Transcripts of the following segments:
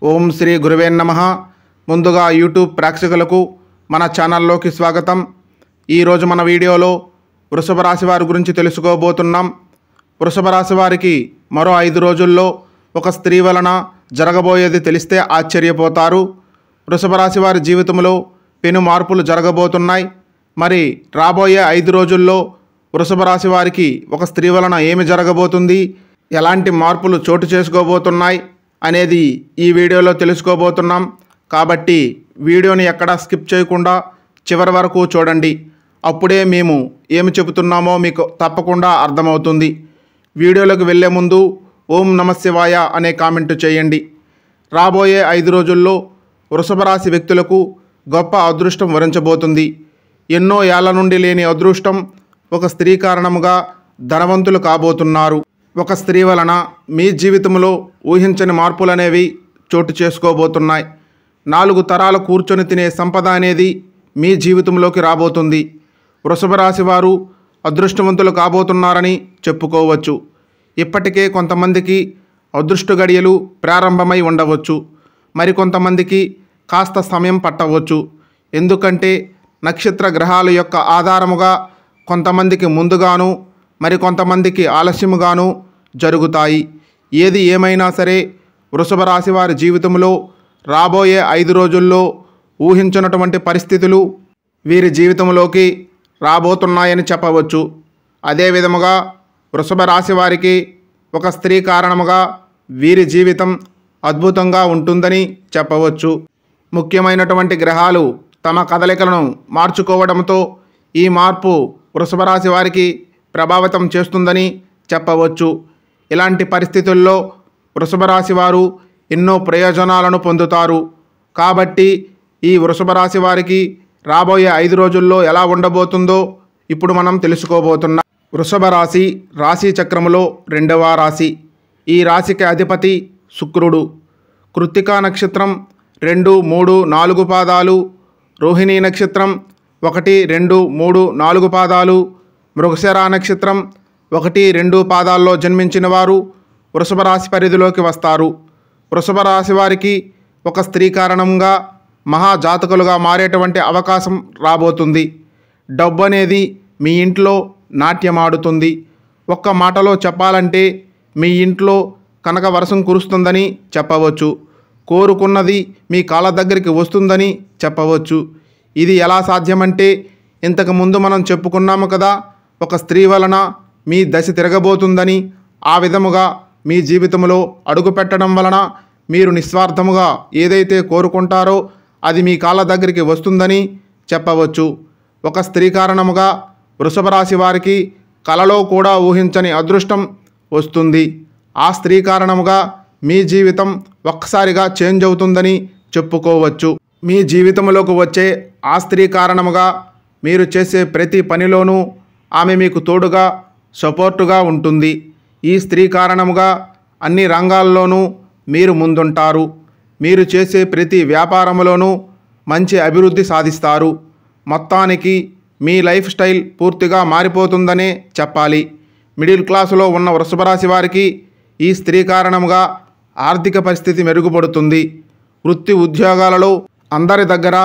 ఓం శ్రీ గురువే నమః. ముందుగా యూట్యూబ్ ప్రేక్షకులకు మన ఛానల్లోకి స్వాగతం. ఈరోజు మన వీడియోలో వృషభ రాశి వారి గురించి తెలుసుకోబోతున్నాం. వృషభ రాశి వారికి మరో 5 రోజుల్లో ఒక స్త్రీ వలన జరగబోయేది తెలిస్తే ఆశ్చర్యపోతారు. వృషభ రాశి వారి జీవితంలో పెను మార్పులు జరగబోతున్నాయి. మరి రాబోయే 5 రోజుల్లో వృషభ రాశి వారికి ఒక స్త్రీ వలన ఏమి జరగబోతుంది, ఎలాంటి మార్పులు చోటు చేసుకోబోతున్నాయి అనేది ఈ వీడియోలో తెలుసుకోబోతున్నాం. కాబట్టి వీడియోని ఎక్కడా స్కిప్ చేయకుండా చివరి వరకు చూడండి. అప్పుడే మేము ఏమి చెబుతున్నామో మీకు తప్పకుండా అర్థమవుతుంది. వీడియోలోకి వెళ్ళే ముందు ఓం నమః శివాయ అనే కామెంట్ చేయండి. రాబోయే 5 రోజుల్లో వృషభ రాశి వ్యక్తులకు గొప్ప అదృష్టం వరించబోతుంది. ఎన్నో ఏళ్ల నుండి లేని అదృష్టం ఒక స్త్రీ కారణముగా ధనవంతులు కాబోతున్నారు. ఒక స్త్రీ వలన మీ జీవితంలో ఊహించని మార్పులనేవి చోటు చేసుకోబోతున్నాయి. 4 తరాలు కూర్చొని తినే సంపద అనేది మీ జీవితంలోకి రాబోతుంది. వృషభ రాశి వారు అదృష్టవంతులు కాబోతున్నారని చెప్పుకోవచ్చు. ఇప్పటికే కొంతమందికి అదృష్ట గడియలు ప్రారంభమై ఉండవచ్చు. మరికొంతమందికి కాస్త సమయం పట్టవచ్చు. ఎందుకంటే నక్షత్ర గ్రహాల యొక్క ఆధారముగా కొంతమందికి ముందుగాను మరికొంతమందికి ఆలస్యముగాను జరుగుతాయి. ఏది ఏమైనా సరే వృషభ రాశి వారి జీవితంలో రాబోయే 5 రోజుల్లో ఊహించినటువంటి పరిస్థితులు వీరి జీవితంలోకి రాబోతున్నాయని చెప్పవచ్చు. అదే విధముగా వృషభ రాశి వారికి ఒక స్త్రీ కారణముగా వీరి జీవితం అద్భుతంగా ఉంటుందని చెప్పవచ్చు. ముఖ్యమైనటువంటి గ్రహాలు తమ కదలికలను మార్చుకోవడంతో ఈ మార్పు వృషభ రాశి వారికి ప్రభావితం చేస్తుందని చెప్పవచ్చు. ఇలాంటి పరిస్థితుల్లో వృషభ రాశి వారు ఎన్నో ప్రయోజనాలను పొందుతారు. కాబట్టి ఈ వృషభ రాశి వారికి రాబోయే 5 రోజుల్లో ఎలా ఉండబోతుందో ఇప్పుడు మనం తెలుసుకోబోతున్నాం. వృషభ రాశి రాశి చక్రములో 2వ రాశి. ఈ రాశికి అధిపతి శుక్రుడు. కృత్తికా నక్షత్రం 2, 3, 4 పాదాలు, రోహిణీ నక్షత్రం 1, 2, 3, 4 పాదాలు, మృగశిర నక్షత్రం 1, 2 పాదాల్లో జన్మించిన వారు వృషభ రాశి పరిధిలోకి వస్తారు. వృషభ రాశి వారికి ఒక స్త్రీ కారణంగా మహాజాతకులుగా మారేటువంటి అవకాశం రాబోతుంది. డబ్బు అనేది మీ ఇంట్లో నాట్యమాడుతుంది. ఒక్క మాటలో చెప్పాలంటే మీ ఇంట్లో కనక వర్షం కురుస్తుందని చెప్పవచ్చు. కోరుకున్నది మీ కాళ్ళ దగ్గరికి వస్తుందని చెప్పవచ్చు. ఇది ఎలా సాధ్యమంటే ఇంతకుముందు మనం చెప్పుకున్నాము కదా, ఒక స్త్రీ వలన మీ దశ తిరగబోతుందని. ఆ విధముగా మీ జీవితంలో అడుగు పెట్టడం వలన మీరు నిస్వార్థముగా ఏదైతే కోరుకుంటారో అది మీ కాళ్ళ దగ్గరికి వస్తుందని చెప్పవచ్చు. ఒక స్త్రీ కారణముగా వృషభ రాశి వారికి కలలో కూడా ఊహించని అదృష్టం వస్తుంది. ఆ స్త్రీ కారణముగా మీ జీవితం ఒక్కసారిగా చేంజ్ అవుతుందని చెప్పుకోవచ్చు. మీ జీవితంలోకి వచ్చే ఆ స్త్రీ కారణముగా మీరు చేసే ప్రతి పనిలోనూ ఆమె మీకు తోడుగా సపోర్టుగా ఉంటుంది. ఈ స్త్రీ కారణముగా అన్ని రంగాల్లోనూ మీరు ముందుంటారు. మీరు చేసే ప్రతి వ్యాపారంలోనూ మంచి అభివృద్ధి సాధిస్తారు. మొత్తానికి మీ లైఫ్ స్టైల్ పూర్తిగా మారిపోతుందనే చెప్పాలి. మిడిల్ క్లాసులో ఉన్న వృషభ రాశి వారికి ఈ స్త్రీ కారణముగా ఆర్థిక పరిస్థితి మెరుగుపడుతుంది. వృత్తి ఉద్యోగాలలో అందరి దగ్గర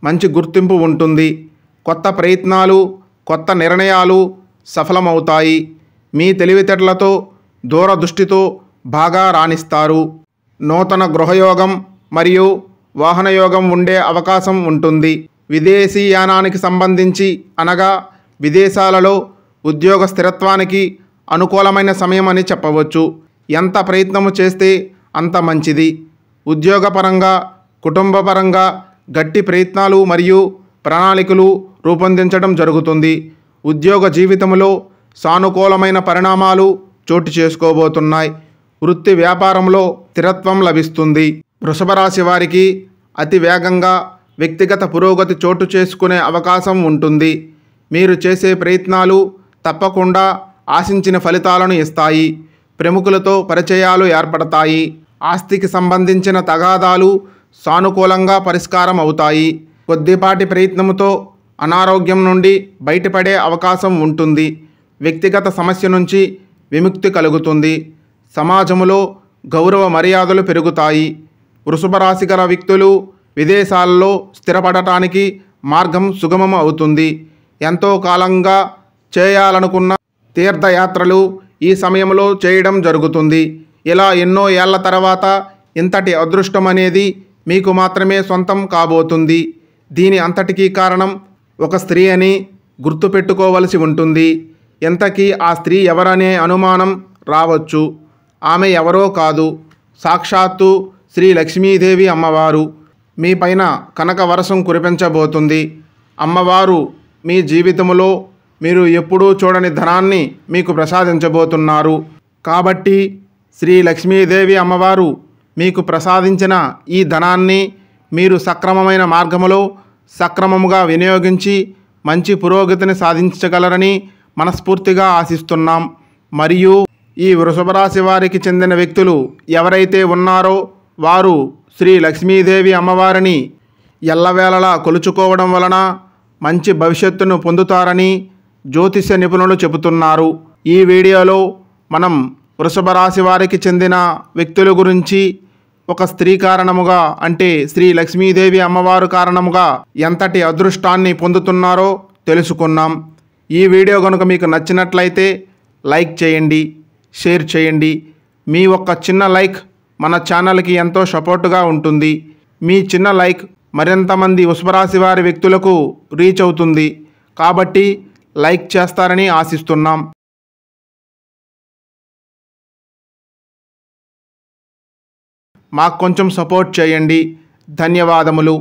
మంచి గుర్తింపు ఉంటుంది. కొత్త ప్రయత్నాలు, కొత్త నిర్ణయాలు సఫలమవుతాయి. మీ తెలివితేటలతో దూరదృష్టితో బాగా రాణిస్తారు. నూతన గృహయోగం మరియు వాహనయోగం ఉండే అవకాశం ఉంటుంది. విదేశీయానానికి సంబంధించి అనగా విదేశాలలో ఉద్యోగ స్థిరత్వానికి అనుకూలమైన సమయం అని చెప్పవచ్చు. ఎంత ప్రయత్నము చేస్తే అంత మంచిది. ఉద్యోగపరంగా, కుటుంబపరంగా గట్టి ప్రయత్నాలు మరియు ప్రణాళికలు రూపొందించడం జరుగుతుంది. ఉద్యోగ జీవితంలో సానుకూలమైన పరిణామాలు చోటు చేసుకోబోతున్నాయి. వృత్తి వ్యాపారంలో స్థిరత్వం లభిస్తుంది. వృషభ రాశి వారికి అతి వేగంగా వ్యక్తిగత పురోగతి చోటు చేసుకునే అవకాశం ఉంటుంది. మీరు చేసే ప్రయత్నాలు తప్పకుండా ఆశించిన ఫలితాలను ఇస్తాయి. ప్రముఖులతో పరిచయాలు ఏర్పడతాయి. ఆస్తికి సంబంధించిన తగాదాలు సానుకూలంగా పరిష్కారం అవుతాయి. కొద్దిపాటి ప్రయత్నంతో అనారోగ్యం నుండి బయటపడే అవకాశం ఉంటుంది. వ్యక్తిగత సమస్య నుంచి విముక్తి కలుగుతుంది. సమాజంలో గౌరవ మర్యాదలు పెరుగుతాయి. వృషభ రాశి గల వ్యక్తులు విదేశాల్లో స్థిరపడటానికి మార్గం సుగమం అవుతుంది. ఎంతో కాలంగా చేయాలనుకున్న తీర్థయాత్రలు ఈ సమయంలో చేయడం జరుగుతుంది. ఇలా ఎన్నో ఏళ్ల తర్వాత ఇంతటి అదృష్టం అనేది మీకు మాత్రమే సొంతం కాబోతుంది. దీని అంతటికీ కారణం ఒక స్త్రీ అని గుర్తుపెట్టుకోవలసి ఉంటుంది. ఇంతకీ ఆ స్త్రీ ఎవరనే అనుమానం రావచ్చు. ఆమె ఎవరో కాదు, సాక్షాత్తు శ్రీ లక్ష్మీదేవి అమ్మవారు మీ పైన కనక వర్షం కురిపించబోతుంది. అమ్మవారు మీ జీవితంలో మీరు ఎప్పుడూ చూడని ధనాన్ని మీకు ప్రసాదించబోతున్నారు. కాబట్టి శ్రీ లక్ష్మీదేవి అమ్మవారు మీకు ప్రసాదించిన ఈ ధనాన్ని మీరు సక్రమమైన మార్గములో సక్రమముగా వినియోగించి మంచి పురోగతిని సాధించగలరని మనస్ఫూర్తిగా ఆశిస్తున్నాం. మరియు ఈ వృషభ రాశి వారికి చెందిన వ్యక్తులు ఎవరైతే ఉన్నారో వారు శ్రీ లక్ష్మీదేవి అమ్మవారిని ఎల్లవేళలా కొలుచుకోవడం వలన మంచి భవిష్యత్తును పొందుతారని జ్యోతిష్య నిపుణులు చెబుతున్నారు. ఈ వీడియోలో మనం వృషభ రాశి వారికి చెందిన వ్యక్తుల గురించి ఒక స్త్రీ కారణముగా అంటే శ్రీ లక్ష్మీదేవి అమ్మవారు కారణముగా ఎంతటి అదృష్టాన్ని పొందుతున్నారో తెలుసుకున్నాం. ఈ వీడియో కనుక మీకు నచ్చినట్లయితే లైక్ చేయండి, షేర్ చేయండి. మీ ఒక్క చిన్న లైక్ మన ఛానల్కి ఎంతో సపోర్టుగా ఉంటుంది. మీ చిన్న లైక్ మరింతమంది వృషభ రాశి వారి వ్యక్తులకు రీచ్ అవుతుంది. కాబట్టి లైక్ చేస్తారని ఆశిస్తున్నాం. మాకు కొంచెం సపోర్ట్ చేయండి. ధన్యవాదములు.